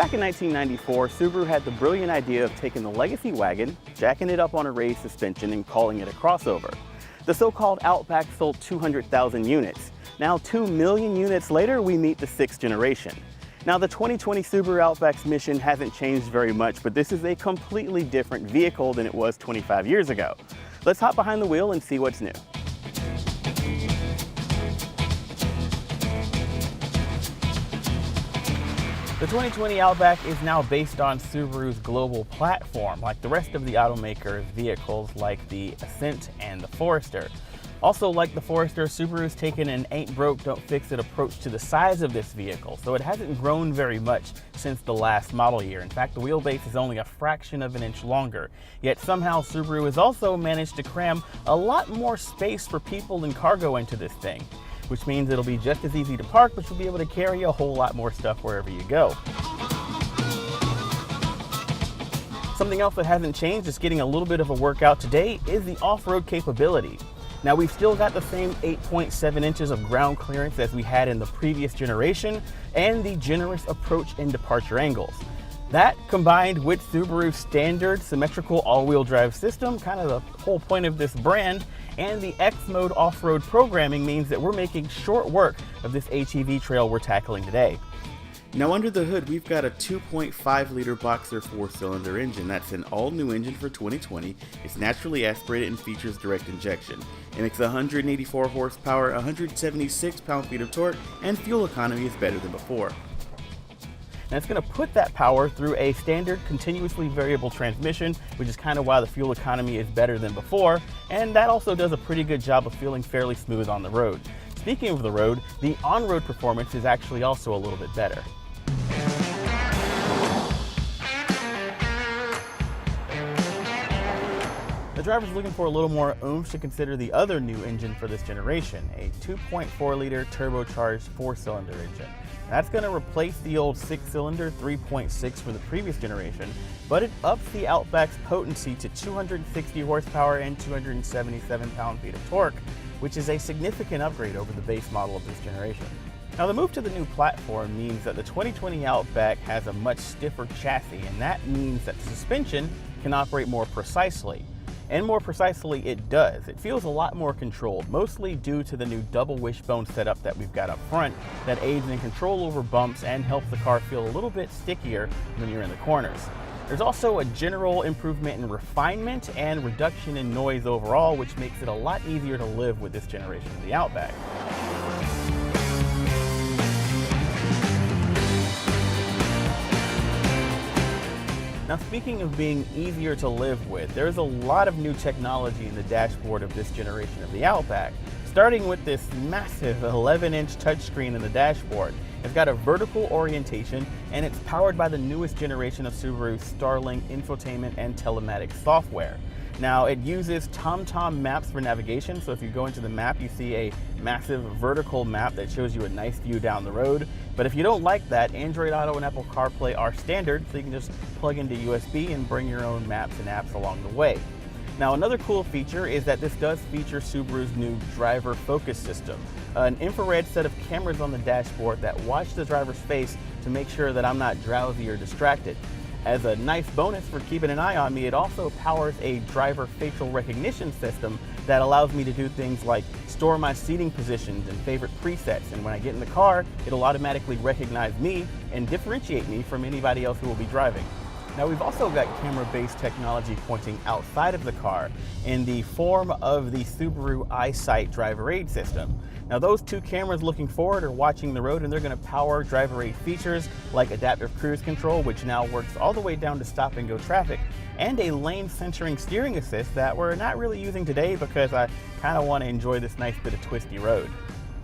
Back in 1994, Subaru had the brilliant idea of taking the legacy wagon, jacking it up on a raised suspension, and calling it a crossover. The so-called Outback sold 200,000 units. Now, 2 million units later, we meet the 6th generation. Now, the 2020 Subaru Outback's mission hasn't changed very much, but this is a completely different vehicle than it was 25 years ago. Let's hop behind the wheel and see what's new. The 2020 Outback is now based on Subaru's global platform, like the rest of the automaker's vehicles like the Ascent and the Forester. Also, like the Forester, Subaru's taken an ain't broke, don't fix it approach to the size of this vehicle, so it hasn't grown very much since the last model year. In fact, the wheelbase is only a fraction of an inch longer. Yet somehow Subaru has also managed to cram a lot more space for people and cargo into this thing, which means it'll be just as easy to park, but you'll be able to carry a whole lot more stuff wherever you go. Something else that hasn't changed, just getting a little bit of a workout today, is the off-road capability. Now, we've still got the same 8.7 inches of ground clearance as we had in the previous generation, and the generous approach and departure angles. That, combined with Subaru's standard symmetrical all-wheel drive system, kind of the whole point of this brand, and the X-Mode off-road programming, means that we're making short work of this HEV trail we're tackling today. Now, under the hood, we've got a 2.5-liter Boxer 4-cylinder engine. That's an all-new engine for 2020. It's naturally aspirated and features direct injection. It makes 184 horsepower, 176 pound-feet of torque, and fuel economy is better than before. Now, it's going to put that power through a standard continuously variable transmission, which is kind of why the fuel economy is better than before, and that also does a pretty good job of feeling fairly smooth on the road. Speaking of the road, the on-road performance is actually also a little bit better. The driver's looking for a little more oomph to consider the other new engine for this generation, a 2.4-liter turbocharged 4-cylinder engine. That's going to replace the old 6-cylinder 3.6 for the previous generation, but it ups the Outback's potency to 260 horsepower and 277 pound-feet of torque, which is a significant upgrade over the base model of this generation. Now, the move to the new platform means that the 2020 Outback has a much stiffer chassis, and that means that the suspension can operate more precisely. And more precisely, it does. It feels a lot more controlled, mostly due to the new double wishbone setup that we've got up front that aids in control over bumps and helps the car feel a little bit stickier when you're in the corners. There's also a general improvement in refinement and reduction in noise overall, which makes it a lot easier to live with this generation of the Outback. Now, speaking of being easier to live with, there's a lot of new technology in the dashboard of this generation of the Outback, starting with this massive 11-inch touchscreen in the dashboard. It's got a vertical orientation, and it's powered by the newest generation of Subaru's Starlink infotainment and telematics software. Now, it uses TomTom maps for navigation, so if you go into the map, you see a massive vertical map that shows you a nice view down the road. But if you don't like that, Android Auto and Apple CarPlay are standard, so you can just plug into USB and bring your own maps and apps along the way. Now, another cool feature is that this does feature Subaru's new driver focus system, an infrared set of cameras on the dashboard that watch the driver's face to make sure that I'm not drowsy or distracted. As a nice bonus for keeping an eye on me, it also powers a driver facial recognition system that allows me to do things like store my seating positions and favorite presets, and when I get in the car, it'll automatically recognize me and differentiate me from anybody else who will be driving. Now, we've also got camera-based technology pointing outside of the car in the form of the Subaru EyeSight driver aid system. Now, those two cameras looking forward are watching the road, and they're going to power driver aid features like adaptive cruise control, which now works all the way down to stop and go traffic, and a lane centering steering assist that we're not really using today because I kind of want to enjoy this nice bit of twisty road.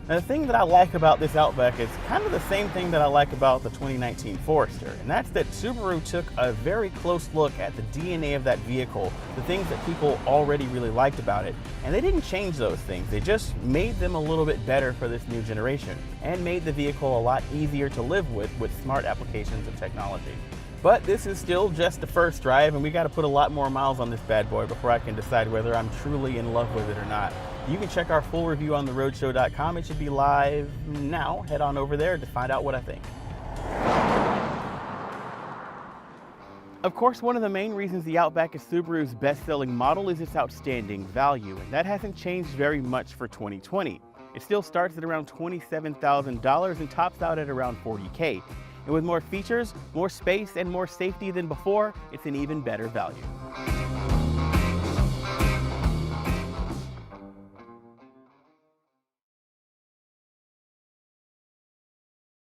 Now, the thing that I like about this Outback is kind of the same thing that I like about the 2019 Forester, and that's that Subaru took a very close look at the DNA of that vehicle, the things that people already really liked about it, and they didn't change those things. They just made them a little bit better for this new generation and made the vehicle a lot easier to live with smart applications of technology. But this is still just the first drive, and we got to put a lot more miles on this bad boy before I can decide whether I'm truly in love with it or not. You can check our full review on theroadshow.com. It should be live now. Head on over there to find out what I think. Of course, one of the main reasons the Outback is Subaru's best-selling model is its outstanding value, and that hasn't changed very much for 2020. It still starts at around $27,000 and tops out at around $40K. And with more features, more space, and more safety than before, it's an even better value.